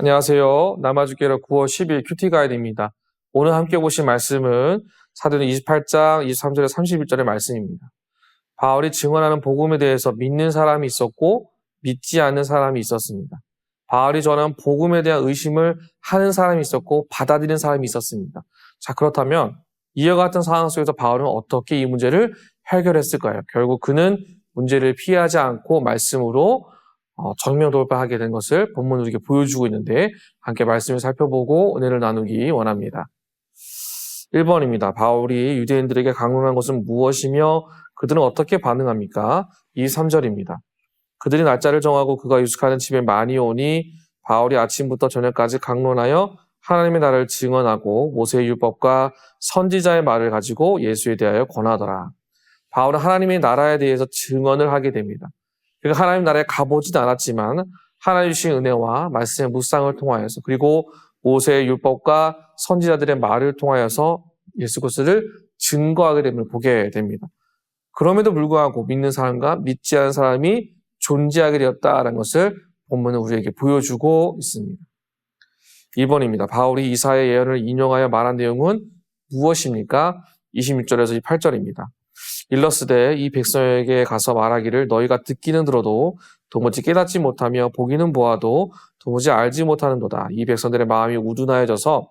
안녕하세요. 남아주기로 9월 10일 큐티 가이드입니다. 오늘 함께 보실 말씀은 사도행 28장 23절에 31절의 말씀입니다. 바울이 증언하는 복음에 대해서 믿는 사람이 있었고 믿지 않는 사람이 있었습니다. 바울이 전한 복음에 대한 의심을 하는 사람이 있었고 받아들이는 사람이 있었습니다. 자, 그렇다면 이와 같은 상황 속에서 바울은 어떻게 이 문제를 해결했을까요? 결국 그는 문제를 피하지 않고 말씀으로 정면 돌파하게 된 것을 본문으로 이렇게 보여주고 있는데 함께 말씀을 살펴보고 은혜를 나누기 원합니다. 1번입니다. 바울이 유대인들에게 강론한 것은 무엇이며 그들은 어떻게 반응합니까? 23절입니다. 그들이 날짜를 정하고 그가 유숙하는 집에 많이 오니 바울이 아침부터 저녁까지 강론하여 하나님의 나라를 증언하고 모세의 율법과 선지자의 말을 가지고 예수에 대하여 권하더라. 바울은 하나님의 나라에 대해서 증언을 하게 됩니다. 그가 하나님 나라에 가보지도 않았지만 하나님 주신 은혜와 말씀의 묵상을 통하여서 그리고 모세의 율법과 선지자들의 말을 통하여서 예수 그리스도를 증거하게 됨을 보게 됩니다. 그럼에도 불구하고 믿는 사람과 믿지 않은 사람이 존재하게 되었다는 것을 본문은 우리에게 보여주고 있습니다. 2번입니다. 바울이 이사야의 예언을 인용하여 말한 내용은 무엇입니까? 26절에서 28절입니다. 일러스되 이 백성에게 가서 말하기를 너희가 듣기는 들어도 도무지 깨닫지 못하며 보기는 보아도 도무지 알지 못하는도다. 이 백성들의 마음이 우둔하여져서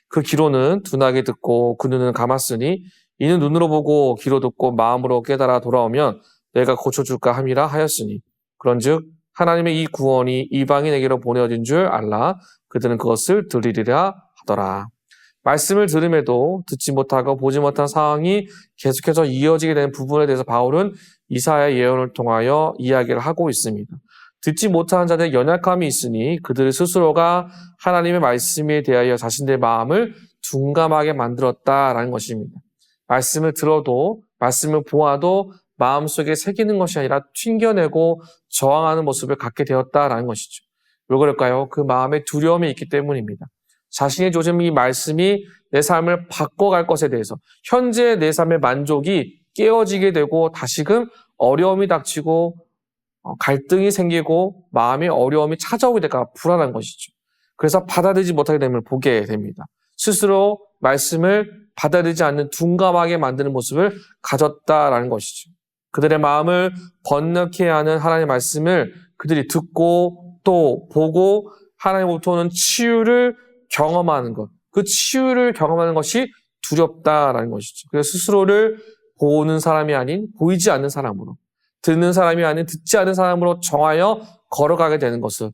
그 귀로는 둔하게 듣고 그 눈은 감았으니 이는 눈으로 보고 귀로 듣고 마음으로 깨달아 돌아오면 내가 고쳐줄까 함이라 하였으니 그런즉 하나님의 이 구원이 이방인에게로 보내어진 줄 알라. 그들은 그것을 들으리라 하더라. 말씀을 들음에도 듣지 못하고 보지 못한 상황이 계속해서 이어지게 되는 부분에 대해서 바울은 이사야의 예언을 통하여 이야기를 하고 있습니다. 듣지 못하는 자들의 연약함이 있으니 그들 스스로가 하나님의 말씀에 대하여 자신들의 마음을 둔감하게 만들었다라는 것입니다. 말씀을 들어도 말씀을 보아도 마음속에 새기는 것이 아니라 튕겨내고 저항하는 모습을 갖게 되었다라는 것이죠. 왜 그럴까요? 그 마음에 두려움이 있기 때문입니다. 자신의 요즘 이 말씀이 내 삶을 바꿔갈 것에 대해서 현재 내 삶의 만족이 깨어지게 되고 다시금 어려움이 닥치고 갈등이 생기고 마음의 어려움이 찾아오게 될까 불안한 것이죠. 그래서 받아들이지 못하게 됨을 보게 됩니다. 스스로 말씀을 받아들이지 않는 둔감하게 만드는 모습을 가졌다라는 것이죠. 그들의 마음을 번뇌케 하는 하나님의 말씀을 그들이 듣고 또 보고 하나님으로부터 오는 치유를 경험하는 것, 그 치유를 경험하는 것이 두렵다라는 것이죠. 그래서 스스로를 보는 사람이 아닌 보이지 않는 사람으로, 듣는 사람이 아닌 듣지 않는 사람으로 정하여 걸어가게 되는 것을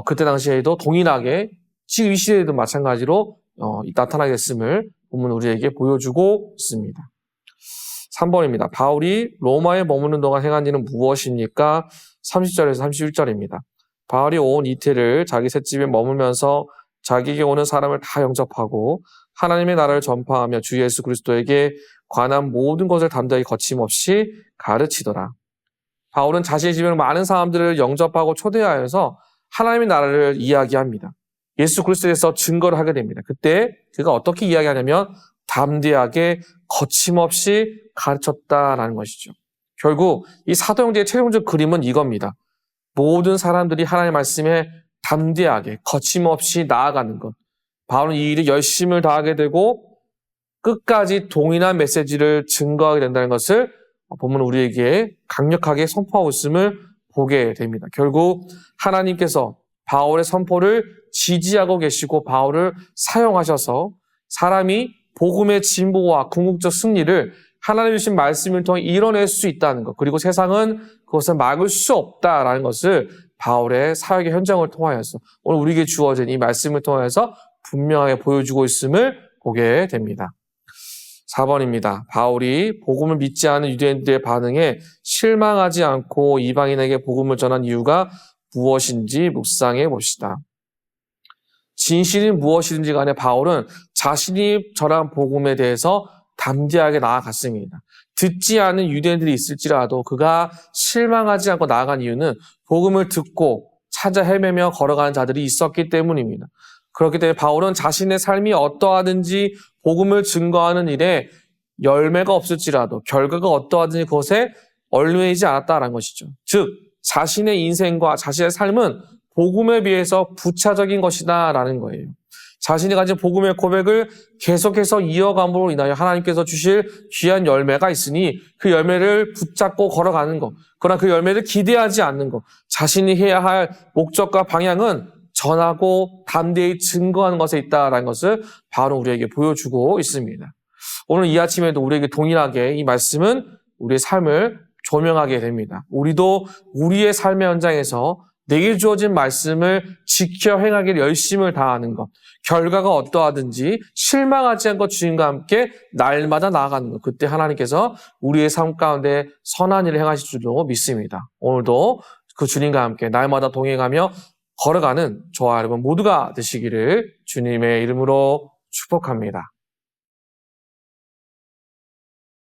그때 당시에도 동일하게 지금 이 시대에도 마찬가지로 나타나겠음을 본문 우리에게 보여주고 있습니다. 3번입니다. 바울이 로마에 머무는 동안 행한 일은 무엇입니까? 30절에서 31절입니다. 바울이 온 이태를 자기 셋집에 머물면서 자기에게 오는 사람을 다 영접하고 하나님의 나라를 전파하며 주 예수 그리스도에게 관한 모든 것을 담대히 거침없이 가르치더라. 바울은 자신의 집에 많은 사람들을 영접하고 초대하여서 하나님의 나라를 이야기합니다. 예수 그리스도에 대해서 증거를 하게 됩니다. 그때 그가 어떻게 이야기하냐면 담대하게 거침없이 가르쳤다라는 것이죠. 결국 이 사도행전의 최종적 그림은 이겁니다. 모든 사람들이 하나님의 말씀에 담대하게 거침없이 나아가는 것. 바울은 이 일에 열심을 다하게 되고 끝까지 동일한 메시지를 증거하게 된다는 것을 본문 우리에게 강력하게 선포하고 있음을 보게 됩니다. 결국 하나님께서 바울의 선포를 지지하고 계시고 바울을 사용하셔서 사람이 복음의 진보와 궁극적 승리를 하나님의 주신 말씀을 통해 이뤄낼 수 있다는 것, 그리고 세상은 그것을 막을 수 없다라는 것을 바울의 사역의 현장을 통하여서 오늘 우리에게 주어진 이 말씀을 통해서 분명하게 보여주고 있음을 보게 됩니다. 4번입니다. 바울이 복음을 믿지 않은 유대인들의 반응에 실망하지 않고 이방인에게 복음을 전한 이유가 무엇인지 묵상해 봅시다. 진실이 무엇이든지 간에 바울은 자신이 전한 복음에 대해서 담대하게 나아갔습니다. 듣지 않은 유대인들이 있을지라도 그가 실망하지 않고 나아간 이유는 복음을 듣고 찾아 헤매며 걸어가는 자들이 있었기 때문입니다. 그렇기 때문에 바울은 자신의 삶이 어떠하든지 복음을 증거하는 일에 열매가 없을지라도 결과가 어떠하든지 그것에 얽매이지 않았다는 것이죠. 즉 자신의 인생과 자신의 삶은 복음에 비해서 부차적인 것이다라는 거예요. 자신이 가진 복음의 고백을 계속해서 이어감으로 인하여 하나님께서 주실 귀한 열매가 있으니 그 열매를 붙잡고 걸어가는 것, 그러나 그 열매를 기대하지 않는 것, 자신이 해야 할 목적과 방향은 전하고 담대히 증거하는 것에 있다라는 것을 바로 우리에게 보여주고 있습니다. 오늘 이 아침에도 우리에게 동일하게 이 말씀은 우리의 삶을 조명하게 됩니다. 우리도 우리의 삶의 현장에서 내게 주어진 말씀을 지켜 행하기를 열심을 다하는 것, 결과가 어떠하든지 실망하지 않고 주님과 함께 날마다 나아가는 것, 그때 하나님께서 우리의 삶 가운데 선한 일을 행하실 줄로 믿습니다. 오늘도 그 주님과 함께 날마다 동행하며 걸어가는 저와 여러분 모두가 되시기를 주님의 이름으로 축복합니다.